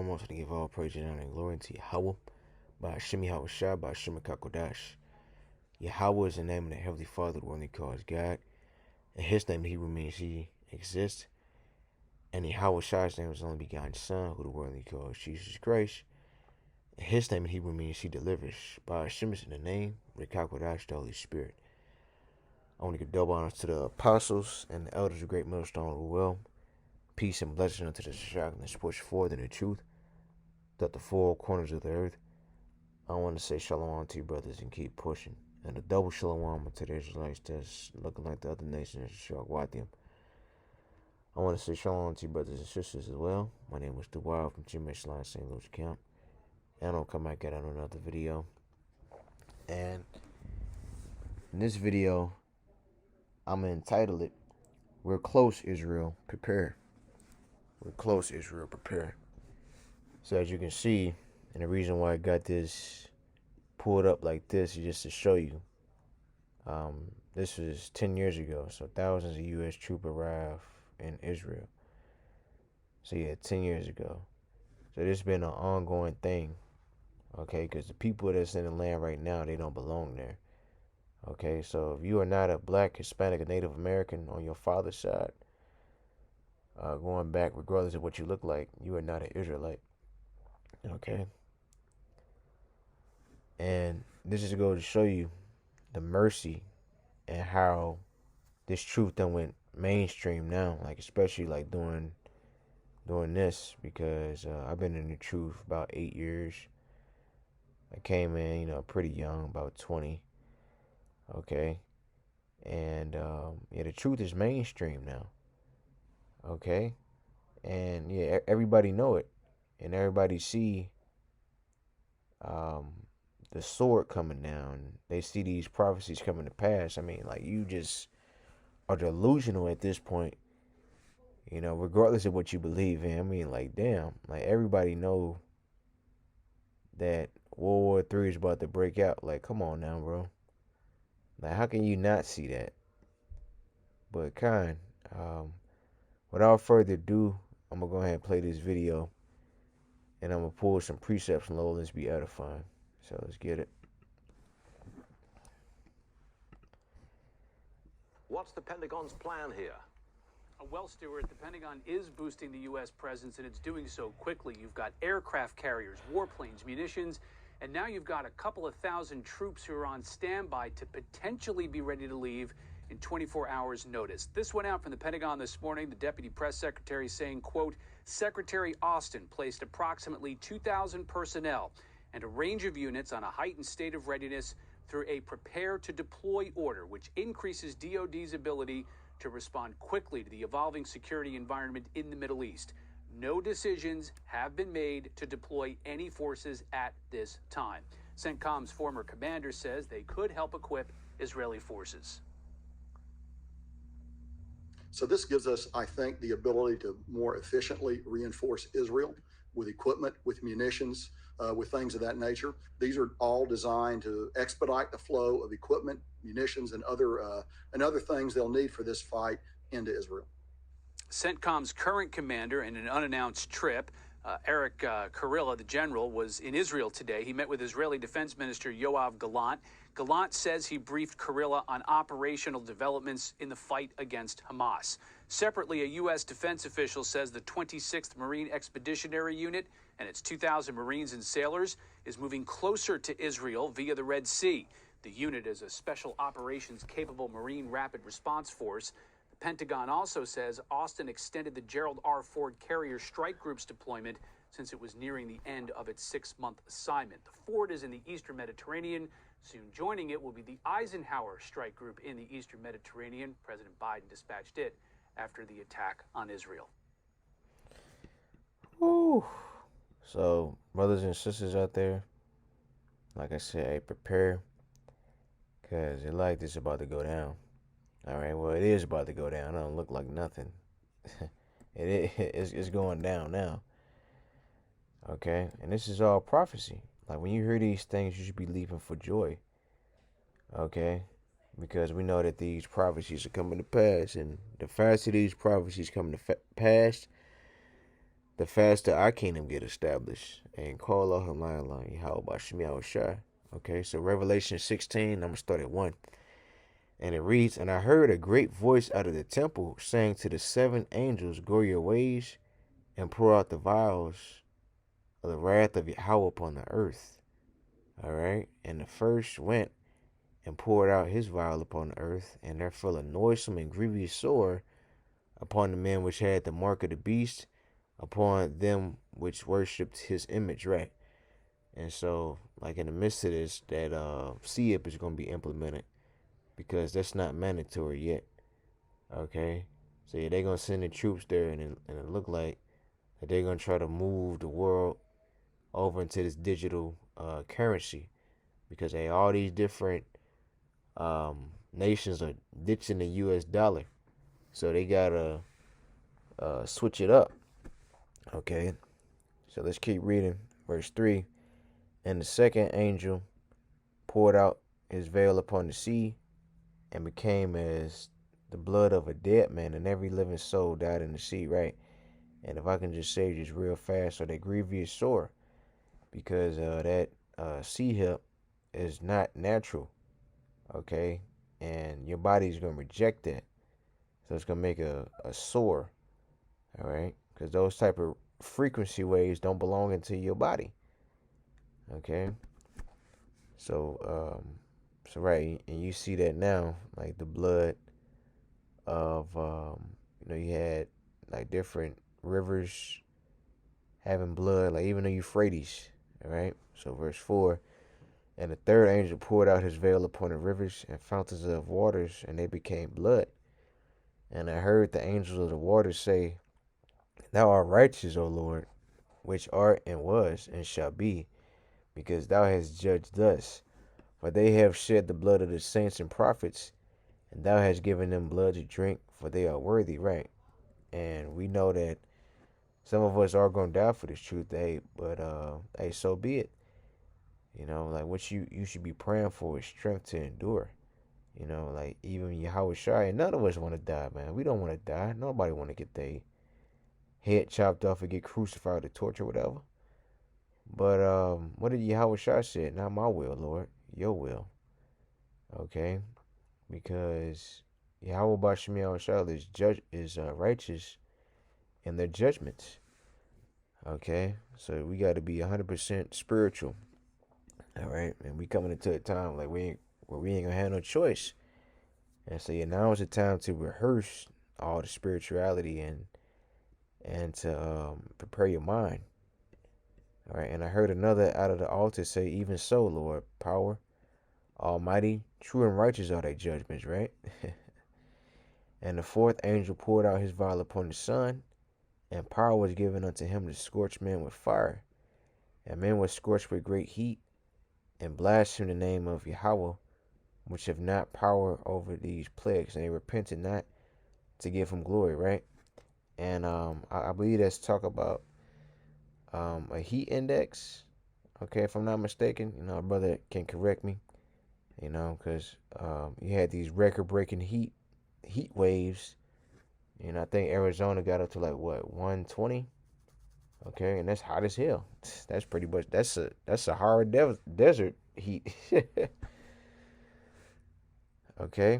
foremost, I give all praise and honor and glory to Yahweh, by Hashem Yahushua, by Hashem Kakodash. Yahweh is the name of the Heavenly Father, the one he calls God. And his name in Hebrew means he exists. And Yahushua's name is the only begotten Son, who the world he calls Jesus Christ. And his name in Hebrew means he delivers. By Hashem is in the name of the Kakodash, the Holy Spirit. I want to give double honors to the apostles and the elders of Great Millstone of the Well. Peace and blessing unto the shock and the push forward in the truth that the four corners of the earth. I want to say shalom to you brothers and keep pushing. And a double shalom to the Israelites that's looking like the other nations, Shawatium. I want to say shalom to you brothers and sisters as well. My name is DeWild from Jimmy Slide St. Louis Camp. And I'll come back at another video. And in this video, I'm going to entitle it, We're Close, Israel, Prepare. We're close, Israel, prepare. So as you can see, and the reason why I got this pulled up like this is just to show you. This was 10 years ago, so thousands of U.S. troops arrived in Israel. So yeah, 10 years ago. So this has been an ongoing thing, okay? Because the people that's in the land right now, they don't belong there. Okay, so if you are not a black, Hispanic, or Native American on your father's side, going back, regardless of what you look like, you are not an Israelite. Okay? And this is to go to show you the mercy and how this truth done went mainstream now, like especially like doing this, because I've been in the truth about 8 years. I came in, pretty young, about 20. Okay? And yeah, the truth is mainstream now. Okay? And yeah, everybody know it. And everybody see the sword coming down. They see these prophecies coming to pass. I mean, like, you just are delusional at this point, regardless of what you believe in. I mean, like, damn, like, everybody know that World War III is about to break out. Like, come on now, bro. Like, how can you not see that? But without further ado, I'm gonna go ahead and play this video, and I'm gonna pull some precepts from Lowlands Be Edifying. So let's get it. What's the Pentagon's plan here? Well, Stuart, the Pentagon is boosting the U.S. presence, and it's doing so quickly. You've got aircraft carriers, warplanes, munitions, and now you've got a couple of thousand troops who are on standby to potentially be ready to leave in 24 hours' notice. This went out from the Pentagon this morning. The Deputy Press Secretary saying, quote, Secretary Austin placed approximately 2,000 personnel and a range of units on a heightened state of readiness through a prepare to deploy order, which increases DoD's ability to respond quickly to the evolving security environment in the Middle East. No decisions have been made to deploy any forces at this time. CENTCOM's former commander says they could help equip Israeli forces. So this gives us, I think, the ability to more efficiently reinforce Israel with equipment, with munitions, with things of that nature. These are all designed to expedite the flow of equipment, munitions, and other things they'll need for this fight into Israel. CENTCOM's current commander, in an unannounced trip, Eric Kurilla, the general, was in Israel today. He met with Israeli Defense Minister Yoav Gallant. Gallant says he briefed Kurilla on operational developments in the fight against Hamas. Separately, a U.S. defense official says the 26th Marine Expeditionary Unit and its 2,000 Marines and sailors is moving closer to Israel via the Red Sea. The unit is a special operations-capable Marine Rapid Response Force. The Pentagon also says Austin extended the Gerald R. Ford Carrier Strike Group's deployment since it was nearing the end of its 6-month assignment. The Ford is in the Eastern Mediterranean. Soon joining it will be the Eisenhower Strike Group in the Eastern Mediterranean. President Biden dispatched it after the attack on Israel. Woo. So, brothers and sisters out there, like I said, hey, prepare, because your life is about to go down. All right, well, it is about to go down. It don't look like nothing. It's going down now. Okay, and this is all prophecy. Like, when you hear these things, you should be leaping for joy. Okay, because we know that these prophecies are coming to pass, and the faster these prophecies come to pass, the faster our kingdom get established. And call out her line, how about Shemi Shai? Okay, so Revelation 16, I'm going to start at 1. And it reads, And I heard a great voice out of the temple saying to the 7 angels, Go your ways and pour out the vials of the wrath of Yahweh upon the earth. All right. And the first went and poured out his vial upon the earth, and there fell a noisome and grievous sore upon the men which had the mark of the beast, upon them which worshipped his image, right? And so, like in the midst of this, that CIP is going to be implemented, because that's not mandatory yet. Okay, so yeah, they're gonna send the troops there, and it look like that they're gonna try to move the world over into this digital currency, because all these different nations are ditching the U.S. dollar, so they gotta switch it up. Okay, so let's keep reading verse 3. And the second angel poured out his veil upon the sea, and became as the blood of a dead man, and every living soul died in the sea, right? And if I can just say just real fast, so that grievous sore, because that sea hip is not natural, okay? And your body's going to reject that. So it's going to make a sore, all right? Because those type of frequency waves don't belong into your body, okay? So, so right, and you see that now, like the blood of, you had like different rivers having blood, like even the Euphrates, all right? So verse 4, and the third angel poured out his veil upon the rivers and fountains of waters, and they became blood. And I heard the angels of the waters say, Thou art righteous, O Lord, which art and was and shall be, because thou hast judged thus. For they have shed the blood of the saints and prophets, and thou hast given them blood to drink, for they are worthy, right? And we know that some of us are going to die for this truth, but hey, so be it. Like what you should be praying for is strength to endure. Like even Yahweh Shai, and none of us want to die, man. We don't want to die. Nobody want to get their head chopped off or get crucified or tortured, whatever. But what did Yahweh Shai say? Not my will, Lord, your will. Okay, because Yahweh Bashim Yahweh is righteous in their judgments. Okay, so we got to be 100% spiritual. All right, and we coming into a time like where we ain't gonna have no choice. And so yeah, now is the time to rehearse all the spirituality and to prepare your mind. All right, and I heard another out of the altar say, Even so, Lord, power, almighty, true and righteous are thy judgments, right? And the fourth angel poured out his vial upon the sun, and power was given unto him to scorch men with fire. And men were scorched with great heat, and blasphemed the name of Yahweh, which have not power over these plagues, and they repented not to give him glory, right? And I believe that's talk about a heat index, okay, if I'm not mistaken. A brother can correct me, because you had these record-breaking heat waves. I think Arizona got up to like what, 120, okay, and that's hot as hell. That's pretty much that's a hard desert heat. Okay,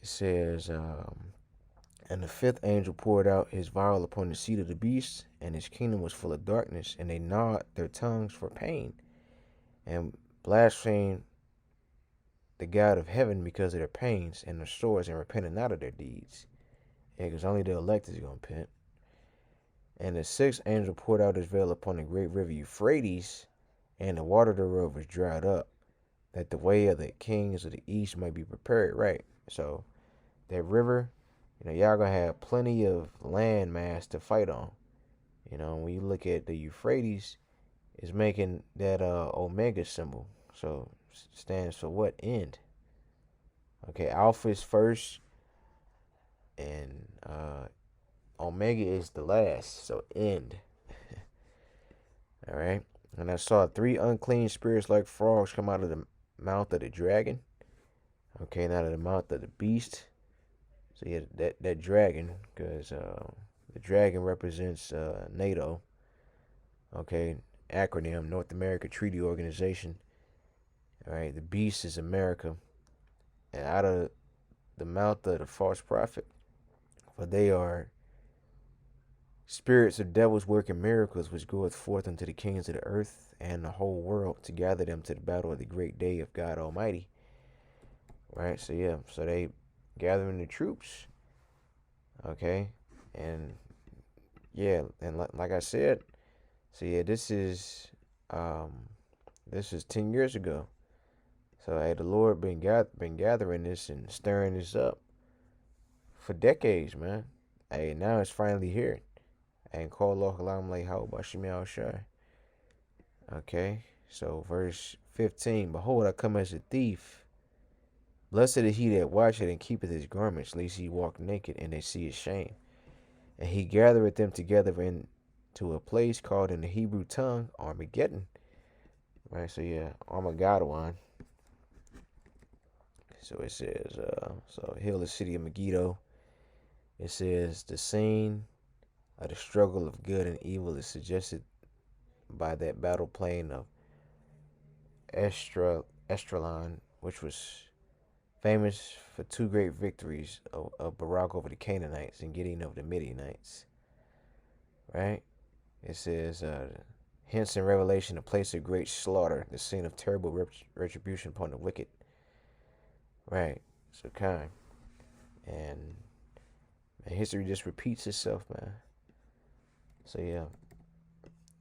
it says, and the fifth angel poured out his vial upon the seat of the beast, and his kingdom was full of darkness, and they gnawed their tongues for pain, and blasphemed the God of heaven because of their pains and their sores, and repented not of their deeds. Yeah, because only the elect is going to repent. And the sixth angel poured out his veil upon the great river Euphrates, and the water thereof was dried up, that the way of the kings of the east might be prepared, right? So that river, y'all gonna have plenty of land mass to fight on. When you look at the Euphrates, it's making that omega symbol. So stands for what? End. Okay, Alpha is first, and omega is the last. So end. All right. And I saw 3 unclean spirits like frogs come out of the mouth of the dragon. Okay, and out of the mouth of the beast. So yeah, that dragon, because The dragon represents NATO. Okay, acronym North America Treaty Organization. All right, the beast is America, and out of the mouth of the false prophet, for they are spirits of devils working miracles, which goeth forth unto the kings of the earth and the whole world to gather them to the battle of the great day of God Almighty. Right, so yeah, so they gathering the troops. Okay, and yeah, and like I said, so yeah, this is 10 years ago. So hey, the Lord been gathering this and stirring this up for decades, man. Hey, now it's finally here. And call Allah Kalam like how about Shemi Al Shai. Okay, so verse 15, behold, I come as a thief. Blessed is he that watcheth and keepeth his garments, lest he walk naked and they see his shame. And he gathereth them together into a place called in the Hebrew tongue Armageddon. Right, so yeah, Armageddon. So it says, so Hill, the city of Megiddo. It says the scene of the struggle of good and evil is suggested by that battle plain of Esdraelon, which was famous for two great victories of Barak over the Canaanites and Gideon over the Midianites. Right? It says, hence in Revelation, a place of great slaughter, the scene of terrible retribution upon the wicked. Right? So kind. And history just repeats itself, man. So yeah,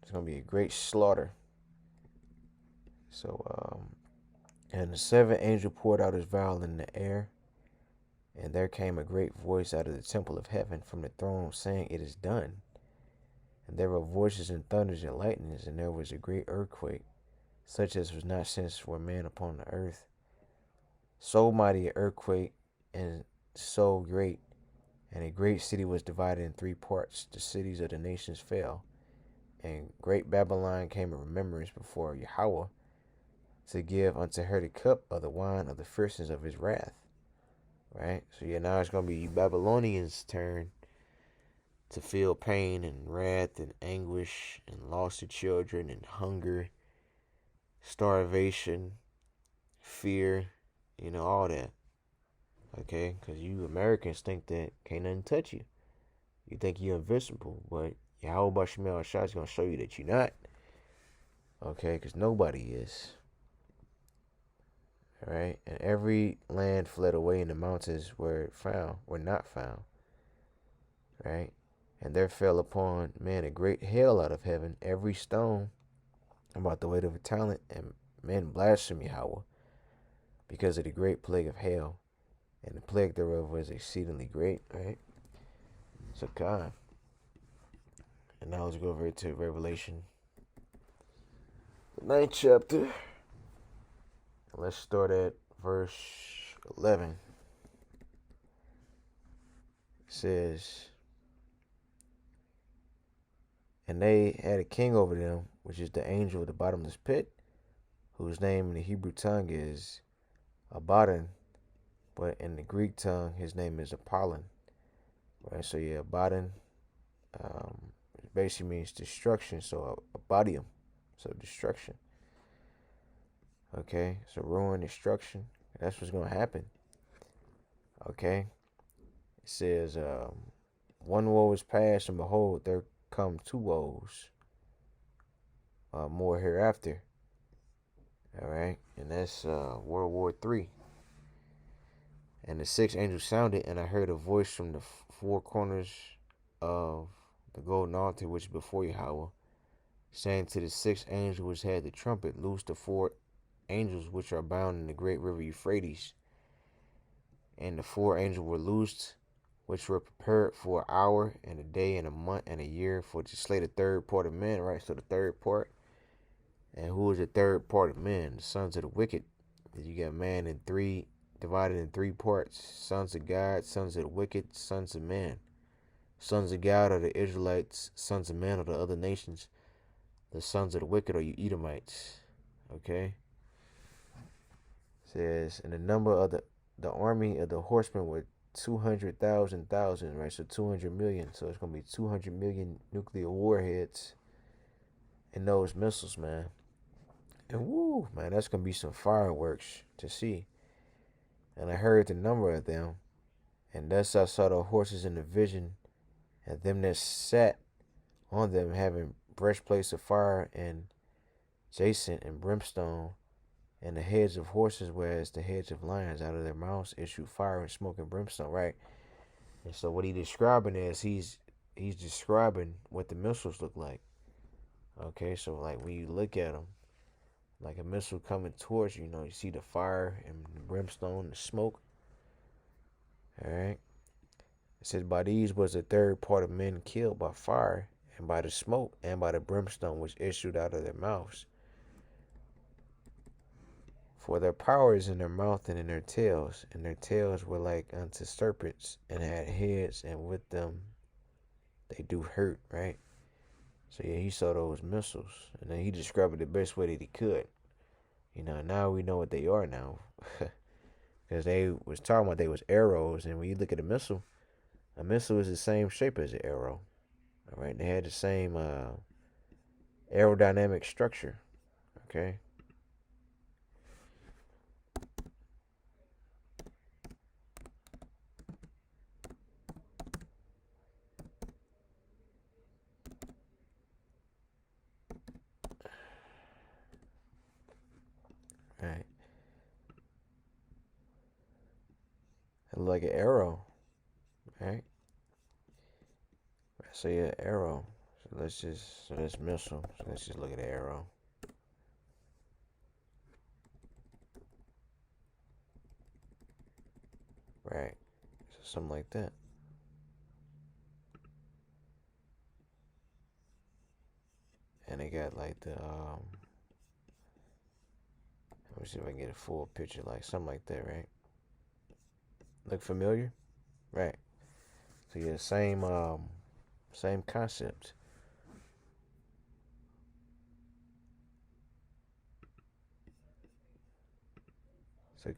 it's gonna be a great slaughter. So and the seventh angel poured out his vial in the air, and there came a great voice out of the temple of heaven from the throne, saying, "It is done." And there were voices and thunders and lightnings, and there was a great earthquake, such as was not since for man upon the earth. So mighty an earthquake, and so great, and a great city was divided in three parts. The cities of the nations fell, and great Babylon came in remembrance before Yahweh, to give unto her the cup of the wine of the fierceness of his wrath. Right? So yeah, now it's going to be Babylonians' turn to feel pain and wrath and anguish and loss of children and hunger, starvation, fear, all that. Okay? Because you Americans think that can't nothing touch you. You think you're invincible, but Yahweh Bashim Al-Shai is going to show you that you're not. Okay? Because nobody is. Right, and every land fled away, and the mountains were not found. Right, and there fell upon man a great hail out of heaven, every stone about the weight of a talent, and men blasphemed Yahweh because of the great plague of hail, and the plague thereof was exceedingly great. Right, so God, and now let's go over to Revelation, the 9th chapter. Let's start at verse 11. It says, and they had a king over them, which is the angel of the bottomless pit, whose name in the Hebrew tongue is Abaddon, but in the Greek tongue his name is Apollon. Right, so yeah, Abaddon basically means destruction, so Abadium, so destruction. Okay, so ruin, destruction. That's what's going to happen. Okay. It says, one woe is past, and behold, there come two woes. More hereafter. All right. And that's World War III. And the sixth angel sounded, and I heard a voice from the four corners of the golden altar, which is before Yahweh, saying to the sixth angel which had the trumpet, loose the four angels which are bound in the great river Euphrates. And the four angels were loosed, which were prepared for an hour and a day and a month and a year, for to slay the third part of men. Right, so the third part. And who is the third part of men? The sons of the wicked. You got man divided in three parts: sons of God, sons of the wicked, sons of man. Sons of God are the Israelites, sons of men are the other nations. The sons of the wicked are you Edomites. Okay. It says, and the number of the army of the horsemen were 200,000, right? So 200 million. So it's gonna be 200 million nuclear warheads in those missiles, man. And woo, man, that's gonna be some fireworks to see. And I heard the number of them, and thus I saw the horses in the vision, and them that sat on them having breastplates of fire and jacinth and brimstone, and the heads of horses, whereas the heads of lions out of their mouths issue fire and smoke and brimstone, right? And so what he's describing is he's describing what the missiles look like. Okay, so like when you look at them, like a missile coming towards you, you see the fire and the brimstone, the smoke. All right. It says, by these was the third part of men killed by fire, and by the smoke, and by the brimstone which issued out of their mouths. For their power is in their mouth and in their tails, and their tails were like unto serpents, and had heads, and with them they do hurt, right? So yeah, he saw those missiles, and then he described it the best way that he could. Now we know what they are now. Because they was talking about they was arrows, and when you look at a missile is the same shape as an arrow. All right, they had the same aerodynamic structure. Okay. All right. It looked like an arrow. Right? So yeah, arrow. So that's missile. So let's just look at the arrow. Right. So something like that. And they got like the let me see if I can get a full picture, like something like that, right? Look familiar? Right. So yeah, same concept. So it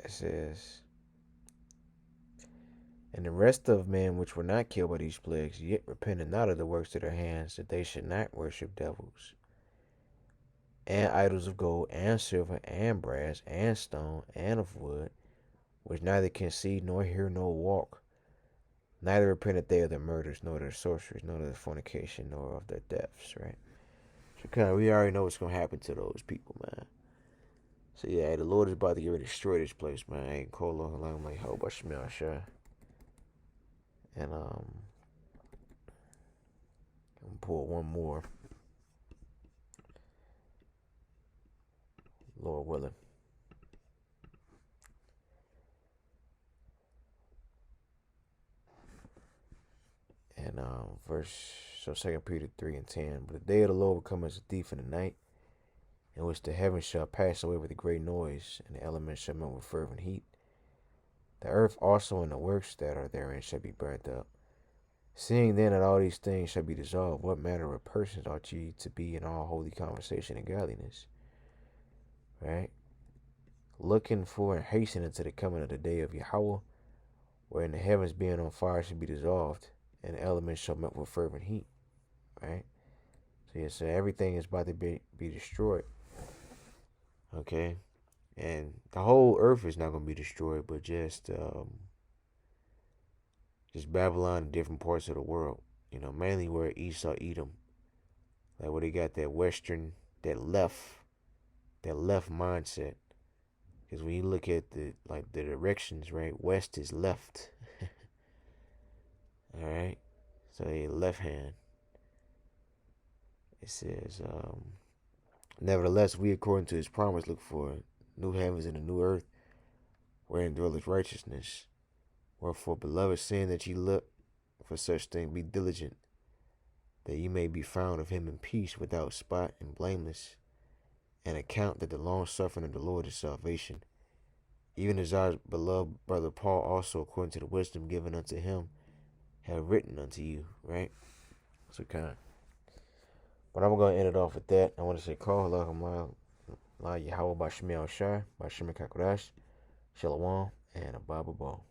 says, and the rest of men which were not killed by these plagues, yet repented not of the works of their hands, that they should not worship devils, and idols of gold, and silver, and brass, and stone, and of wood, which neither can see, nor hear, nor walk. Neither repented they of their murders, nor their sorceries, nor their fornication, nor of their thefts, right? So we already know what's going to happen to those people, man. So yeah, the Lord is about to get ready to destroy this place, man. I ain't call on like how about Shemel Shah. And I'm gonna pull one more. Lord willing. And so 2 Peter 3:10. But the day of the Lord will come as a thief in the night, in which the heavens shall pass away with a great noise, and the elements shall melt with fervent heat. The earth also and the works that are therein shall be burnt up. Seeing then that all these things shall be dissolved, what manner of persons ought ye to be in all holy conversation and godliness? Right? Looking for and hastening to the coming of the day of Yahweh, wherein the heavens being on fire shall be dissolved, and the elements shall melt with fervent heat. Right? So yeah, so everything is about to be destroyed. Okay? And the whole earth is not going to be destroyed, but just Babylon and different parts of the world. Mainly where Esau, Edom, like where they got that western, that left mindset. Because when you look at the directions, right, west is left. All right, so a left hand. It says, nevertheless, we according to His promise look for new heavens and a new earth, wherein dwelleth righteousness. Wherefore, beloved, seeing that ye look for such things, be diligent, that ye may be found of Him in peace, without spot and blameless, and account that the long suffering of the Lord is salvation. Even as our beloved brother Paul also, according to the wisdom given unto him, have written unto you, right? So kind. But I'm going to end it off with that. I want to say, call Allah, La Yahweh Bashmi Al Shai, Bashimi Kakodash, Shalom, and Ababa Bo.